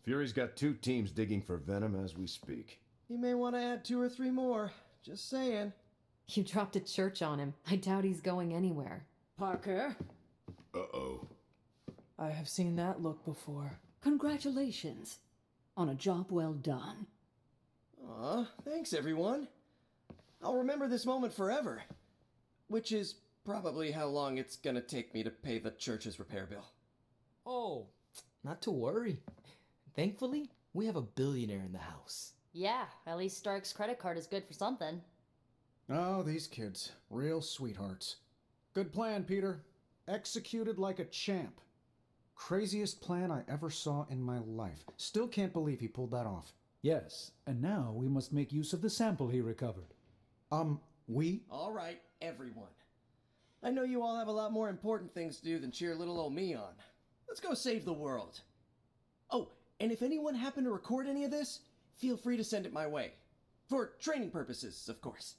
Fury's got 2 teams digging for venom as we speak. He may want to add 2 or 3 more. Just saying. You dropped a church on him. I doubt he's going anywhere. Parker, Uh-oh. I have seen that look before. congratulations on a job well done. Aw, thanks everyone. I'll remember this moment forever. Which is probably how long it's gonna take me to pay the church's repair bill. Oh, not to worry. Thankfully, we have a billionaire in the house. Yeah, at least Stark's credit card is good for something. Oh, these kids. Real sweethearts. Good plan, Peter. Executed like a champ. Craziest plan I ever saw in my life. Still can't believe he pulled that off. Yes, and now we must make use of the sample he recovered. We? Alright, everyone. I know you all have a lot more important things to do than cheer little old me on. Let's go save the world. Oh, and if anyone happened to record any of this, feel free to send it my way. For training purposes, of course.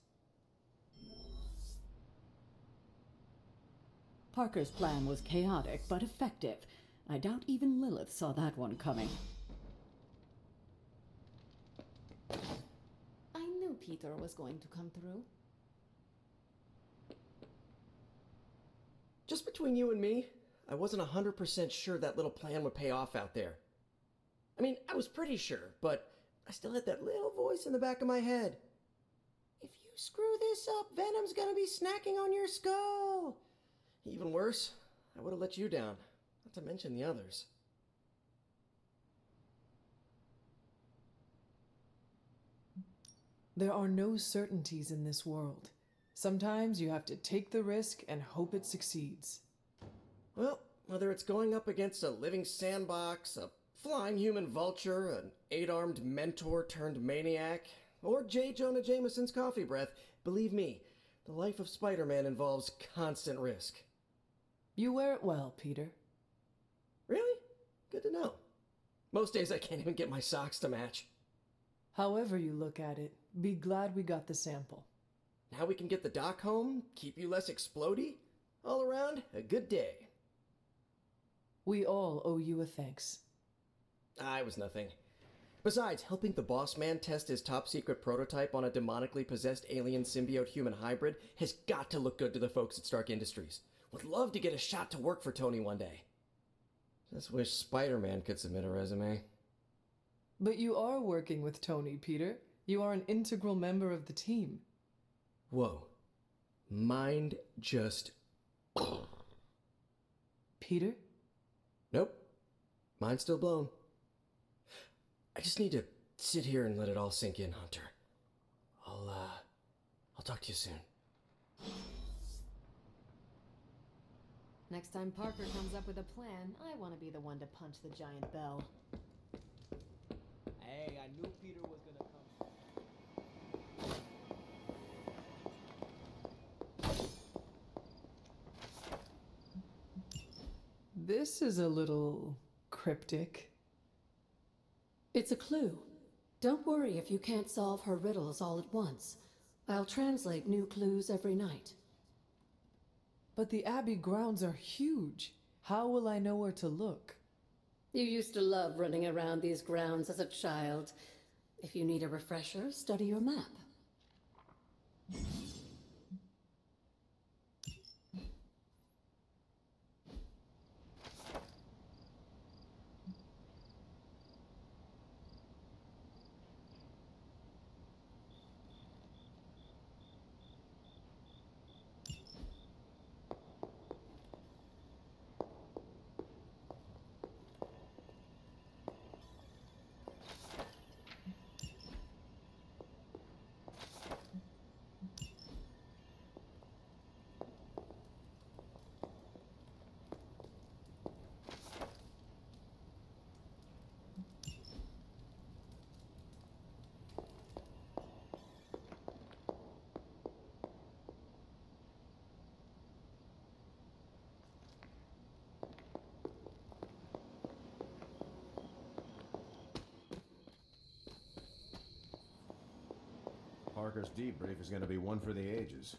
Parker's plan was chaotic but effective. I doubt even Lilith saw that one coming. I knew Peter was going to come through. Just between you and me, I wasn't 100% sure that little plan would pay off out there. I mean, I was pretty sure, but I still had that little voice in the back of my head. If you screw this up, Venom's gonna be snacking on your skull. Even worse, I would have let you down, not to mention the others. There are no certainties in this world. Sometimes you have to take the risk and hope it succeeds. Well, whether it's going up against a living sandbox, a flying human vulture, an 8-armed mentor turned maniac, or J. Jonah Jameson's coffee breath, believe me, the life of Spider-Man involves constant risk. You wear it well, Peter. Really? Good to know. Most days I can't even get my socks to match. However you look at it, be glad we got the sample. Now we can get the doc home, keep you less explodey. All around, a good day. We all owe you a thanks. I was nothing. Besides, helping the boss man test his top secret prototype on a demonically possessed alien symbiote human hybrid has got to look good to the folks at Stark Industries. Would love to get a shot to work for Tony one day. Just wish Spider-Man could submit a resume. But you are working with Tony, Peter. You are an integral member of the team. Whoa. Mind just... Peter? Nope. Mind's still blown. I just need to sit here and let it all sink in, Hunter. I'll talk to you soon. Next time Parker comes up with a plan, I want to be the one to punch the giant bell. Hey, I knew Peter was gonna come. This is a little cryptic. It's a clue. Don't worry if you can't solve her riddles all at once. I'll translate new clues every night. But the Abbey grounds are huge. How will I know where to look? You used to love running around these grounds as a child. If you need a refresher, study your map. Parker's debrief is going to be one for the ages.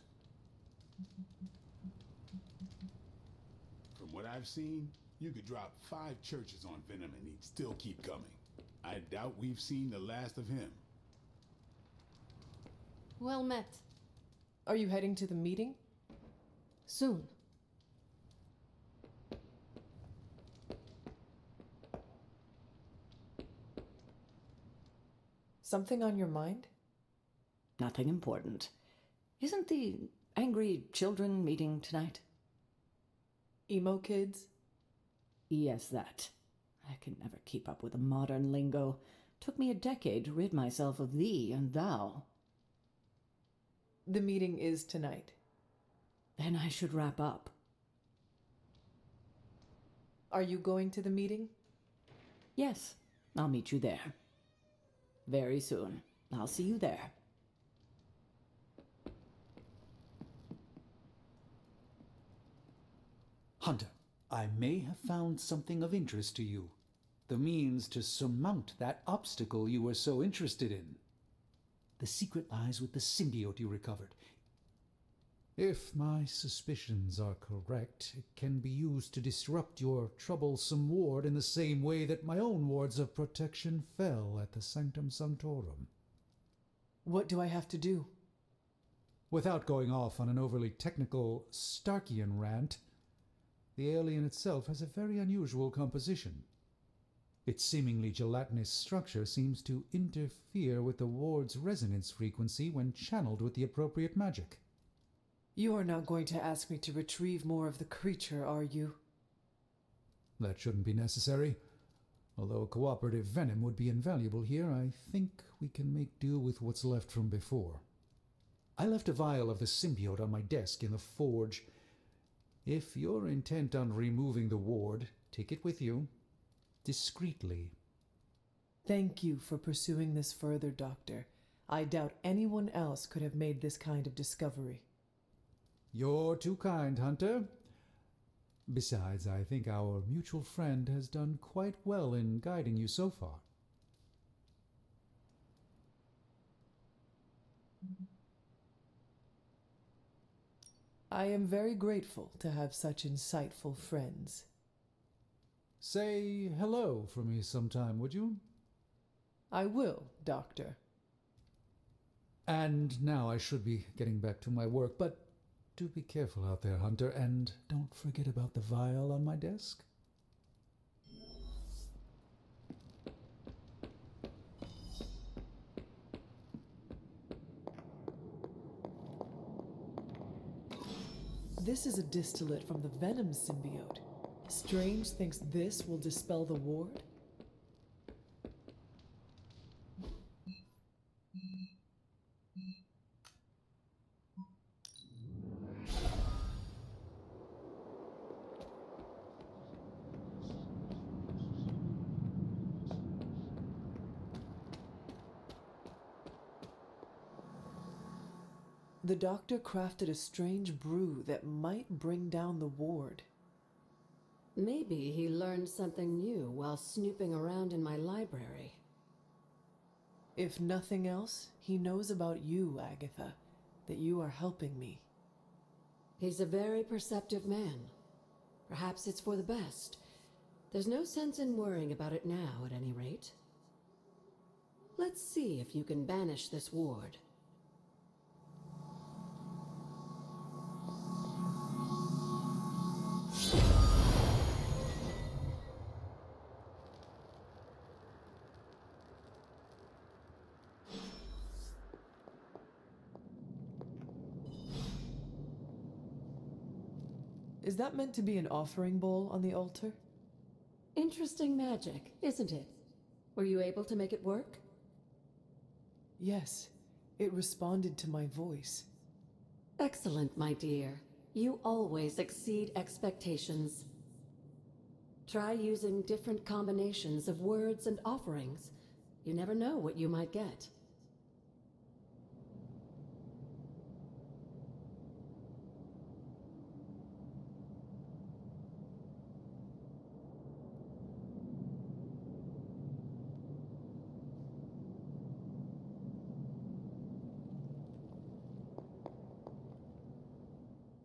From what I've seen, you could drop 5 churches on Venom and he'd still keep coming. I doubt we've seen the last of him. Well met. Are you heading to the meeting? Soon. Something on your mind? Nothing important. Isn't the angry children meeting tonight? Emo kids? Yes, that. I can never keep up with the modern lingo. Took me a decade to rid myself of thee and thou. The meeting is tonight. Then I should wrap up. Are you going to the meeting? Yes, I'll meet you there. Very soon. I'll see you there. Hunter, I may have found something of interest to you. The means to surmount that obstacle you were so interested in. The secret lies with the symbiote you recovered. If my suspicions are correct, it can be used to disrupt your troublesome ward in the same way that my own wards of protection fell at the Sanctum Sanctorum. What do I have to do? Without going off on an overly technical Starkian rant, the alien itself has a very unusual composition. Its seemingly gelatinous structure seems to interfere with the ward's resonance frequency when channeled with the appropriate magic. You are not going to ask me to retrieve more of the creature, are you? That shouldn't be necessary. Although cooperative venom would be invaluable here, I think we can make do with what's left from before. I left a vial of the symbiote on my desk in the forge. If you're intent on removing the ward, take it with you. Discreetly. Thank you for pursuing this further, Doctor. I doubt anyone else could have made this kind of discovery. You're too kind, Hunter. Besides, I think our mutual friend has done quite well in guiding you so far. I am very grateful to have such insightful friends. Say hello for me sometime, would you? I will, Doctor. And now I should be getting back to my work, but do be careful out there, Hunter, and don't forget about the vial on my desk. This is a distillate from the venom symbiote. Strange thinks this will dispel the ward? The doctor crafted a strange brew that might bring down the ward. Maybe he learned something new while snooping around in my library. If nothing else, he knows about you, Agatha, that you are helping me. He's a very perceptive man. Perhaps it's for the best. There's no sense in worrying about it now, at any rate. Let's see if you can banish this ward. Is that meant to be an offering bowl on the altar? Interesting magic, isn't it? Were you able to make it work? Yes, it responded to my voice. Excellent, my dear. You always exceed expectations. Try using different combinations of words and offerings. You never know what you might get.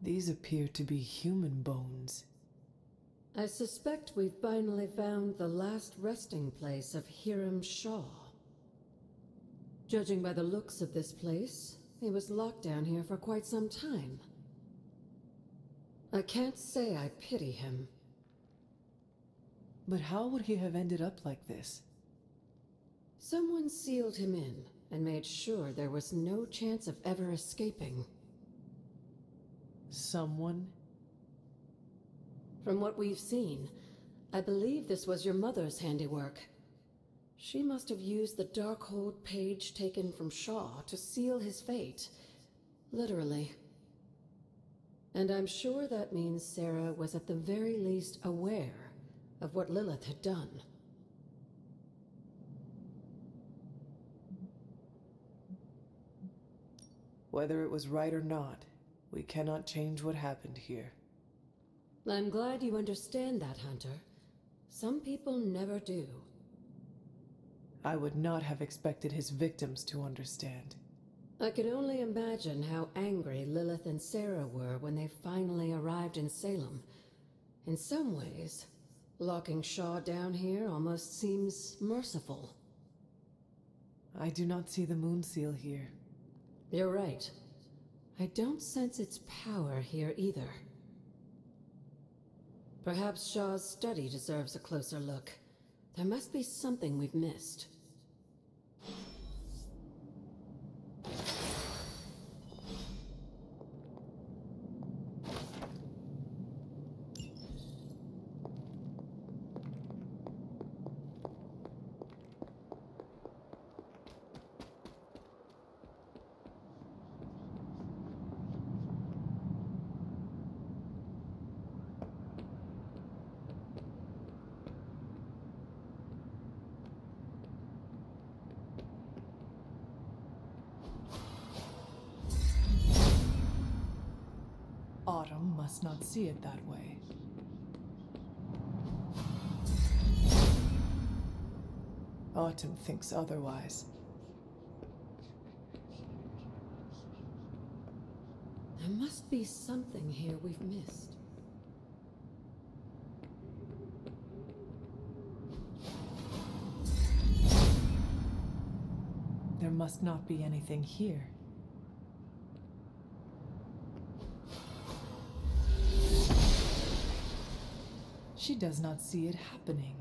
These appear to be human bones. I suspect we've finally found the last resting place of Hiram Shaw. Judging by the looks of this place, he was locked down here for quite some time. I can't say I pity him. But how would he have ended up like this? Someone sealed him in and made sure there was no chance of ever escaping. Someone? From what we've seen, I believe this was your mother's handiwork. She must have used the Darkhold page taken from Shaw to seal his fate. Literally. And I'm sure that means Sarah was at the very least aware of what Lilith had done. Whether it was right or not, we cannot change what happened here. I'm glad you understand that, Hunter. Some people never do. I would not have expected his victims to understand. I could only imagine how angry Lilith and Sarah were when they finally arrived in Salem. In some ways, locking Shaw down here almost seems merciful. I do not see the moon seal here. You're right. I don't sense its power here either. Perhaps Shaw's study deserves a closer look. There must be something we've missed. Autumn must not see it that way. Autumn thinks otherwise. There must be something here we've missed. There must not be anything here. She does not see it happening.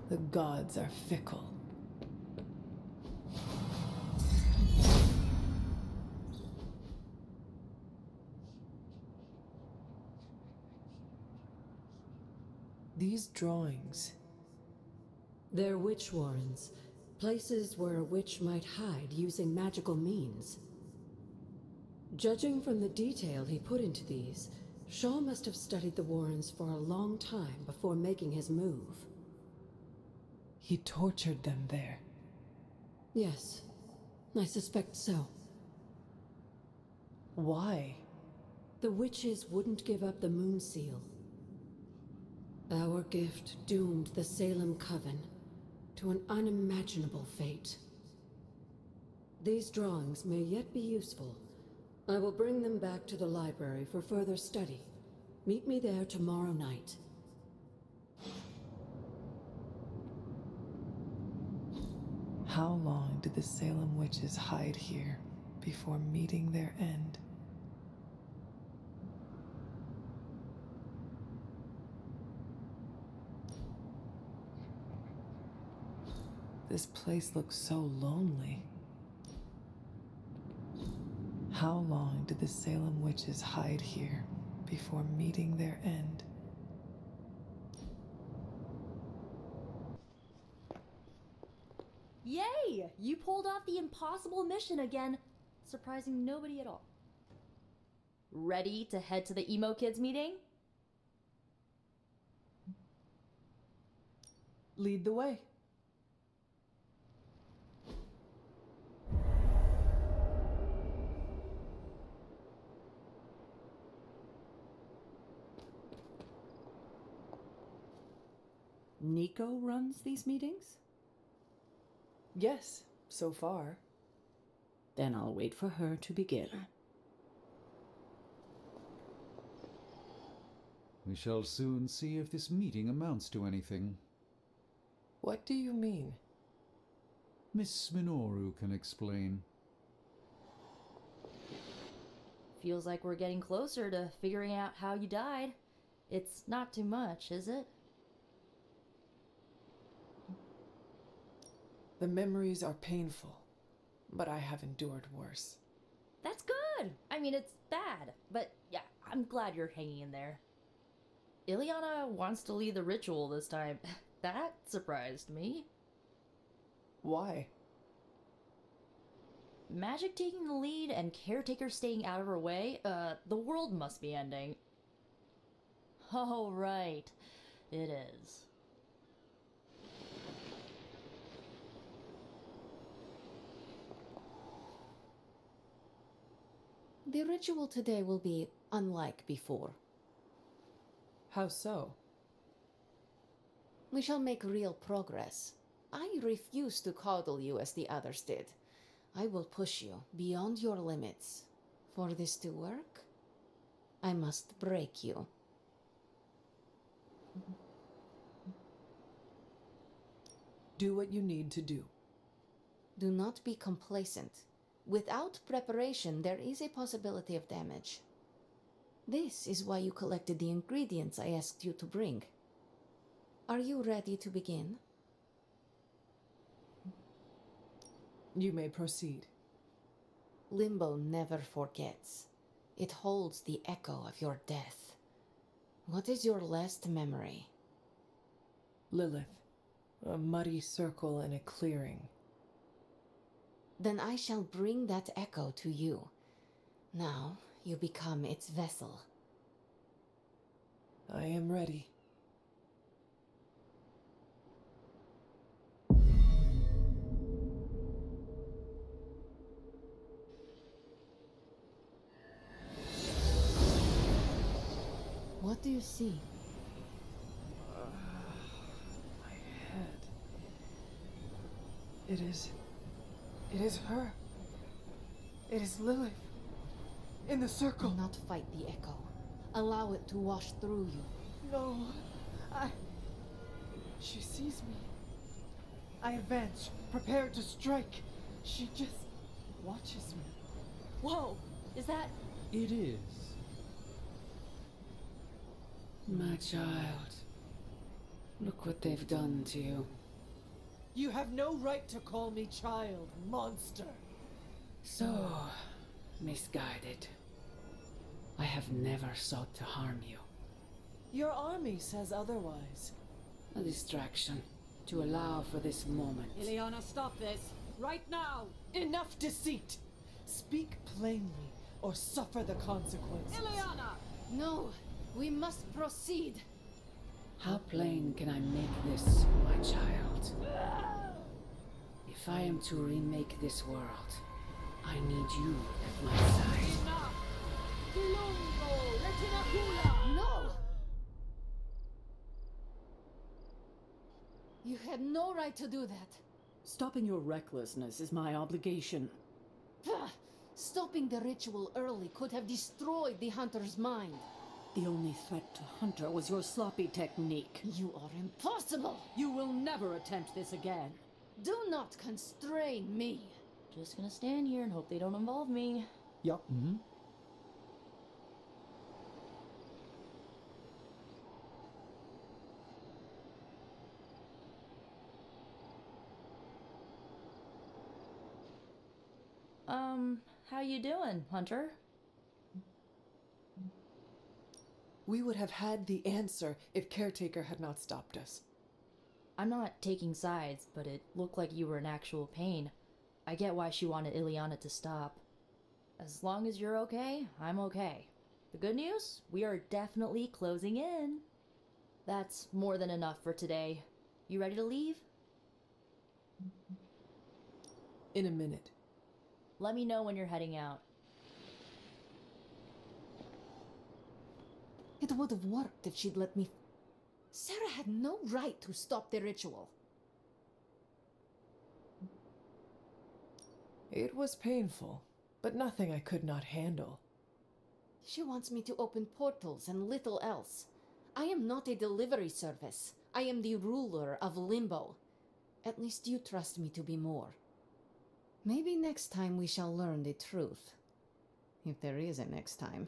The gods are fickle. These drawings. They're witch warrens, places where a witch might hide using magical means. Judging from the detail he put into these, Shaw must have studied the warrens for a long time before making his move. He tortured them there. Yes, I suspect so. Why? The witches wouldn't give up the moon seal. Our gift doomed the Salem Coven to an unimaginable fate. These drawings may yet be useful. I will bring them back to the library for further study. Meet me there tomorrow night. How long did the Salem witches hide here before meeting their end? This place looks so lonely. How long did the Salem witches hide here before meeting their end? Yay! You pulled off the impossible mission again, surprising nobody at all. Ready to head to the emo kids meeting? Lead the way. Nico runs these meetings? Yes, so far. Then I'll wait for her to begin. We shall soon see if this meeting amounts to anything. What do you mean? Miss Minoru can explain. Feels like we're getting closer to figuring out how you died. It's not too much, is it? The memories are painful, but I have endured worse. That's good! I mean, it's bad, but yeah, I'm glad you're hanging in there. Ileana wants to lead the ritual this time. That surprised me. Why? Magik taking the lead and Caretaker staying out of her way? The world must be ending. Oh, right. It is. The ritual today will be unlike before. How so? We shall make real progress. I refuse to coddle you as the others did. I will push you beyond your limits. For this to work, I must break you. Do what you need to do. Do not be complacent. Without preparation, there is a possibility of damage. This is why you collected the ingredients I asked you to bring. Are you ready to begin? You may proceed. Limbo never forgets. It holds the echo of your death. What is your last memory? Lilith. A muddy circle in a clearing. Then I shall bring that echo to you. Now you become its vessel. I am ready. What do you see? My head. It is her. It is Lilith. In the circle. Do not fight the echo. Allow it to wash through you. No. She sees me. I advance, prepared to strike. She just watches me. Whoa! Is that... It is. My child. Look what they've done to you. You have no right to call me child, monster. So misguided. I have never sought to harm you. Your army says otherwise. A distraction to allow for this moment. Ileana, stop this. Right now. Enough deceit. Speak plainly or suffer the consequences. Ileana! No, we must proceed. How plain can I make this, my child? If I am to remake this world, I need you at my side. No! You had no right to do that. Stopping your recklessness is my obligation. Pah! Stopping the ritual early could have destroyed the hunter's mind. The only threat to Hunter was your sloppy technique. You are impossible! You will never attempt this again. Do not constrain me. Just gonna stand here and hope they don't involve me. Yup. How you doing, Hunter? We would have had the answer if Caretaker had not stopped us. I'm not taking sides, but it looked like you were in actual pain. I get why she wanted Ileana to stop. As long as you're okay, I'm okay. The good news? We are definitely closing in. That's more than enough for today. You ready to leave? In a minute. Let me know when you're heading out. It would have worked if she'd let me... Sarah had no right to stop the ritual. It was painful, but nothing I could not handle. She wants me to open portals and little else. I am not a delivery service. I am the ruler of Limbo. At least you trust me to be more. Maybe next time we shall learn the truth. If there is a next time.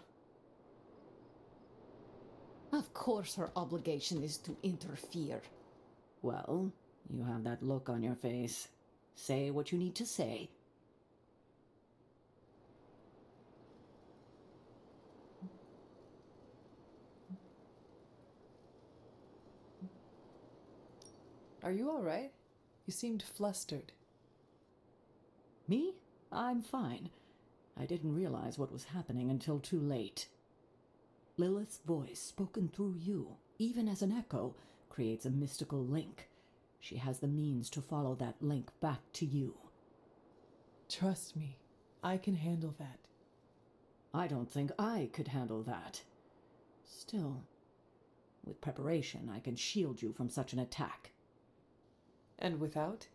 Of course her obligation is to interfere. Well, you have that look on your face. Say what you need to say. Are you all right? You seemed flustered. Me? I'm fine. I didn't realize what was happening until too late. Lilith's voice, spoken through you, even as an echo, creates a mystical link. She has the means to follow that link back to you. Trust me, I can handle that. I don't think I could handle that. Still, with preparation, I can shield you from such an attack. And without?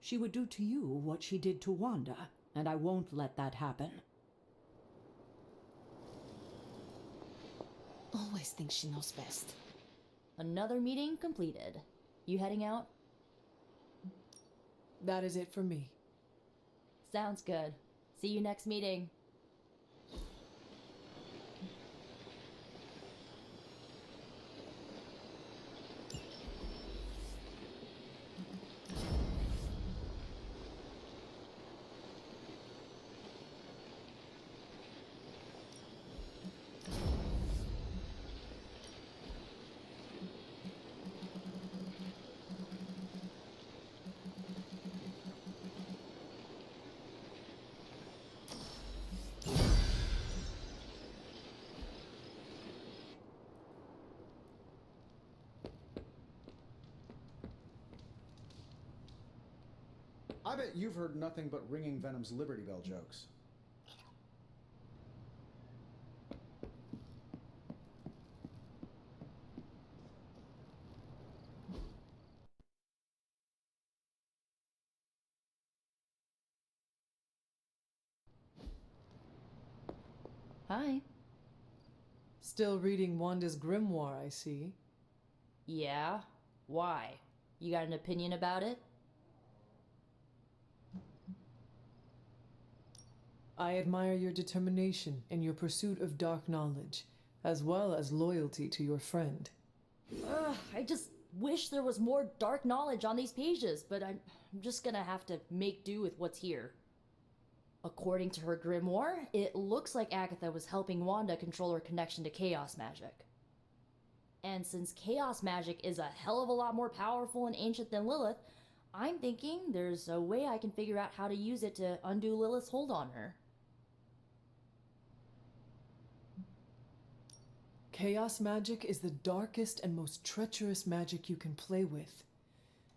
She would do to you what she did to Wanda, and I won't let that happen. Always thinks she knows best. Another meeting completed. You heading out? That is it for me. Sounds good. See you next meeting. I bet you've heard nothing but ringing Venom's Liberty Bell jokes. Hi. Still reading Wanda's grimoire, I see. Yeah? Why? You got an opinion about it? I admire your determination in your pursuit of dark knowledge, as well as loyalty to your friend. I just wish there was more dark knowledge on these pages, but I'm just gonna have to make do with what's here. According to her grimoire, it looks like Agatha was helping Wanda control her connection to chaos magic. And since chaos magic is a hell of a lot more powerful and ancient than Lilith, I'm thinking there's a way I can figure out how to use it to undo Lilith's hold on her. Chaos magic is the darkest and most treacherous magic you can play with.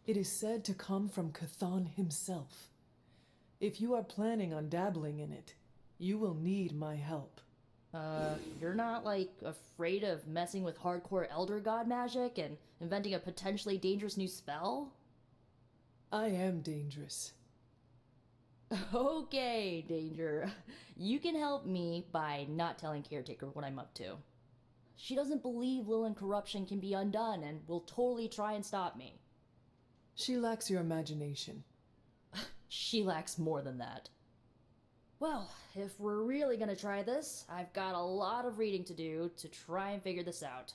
It is said to come from Chthon himself. If you are planning on dabbling in it, you will need my help. You're not, like, afraid of messing with hardcore Elder God magic and inventing a potentially dangerous new spell? I am dangerous. Okay, Danger. You can help me by not telling Caretaker what I'm up to. She doesn't believe Lilith corruption can be undone and will totally try and stop me. She lacks your imagination. She lacks more than that. Well, if we're really gonna try this, I've got a lot of reading to do to try and figure this out.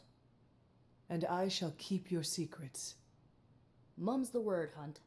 And I shall keep your secrets. Mum's the word, Hunt.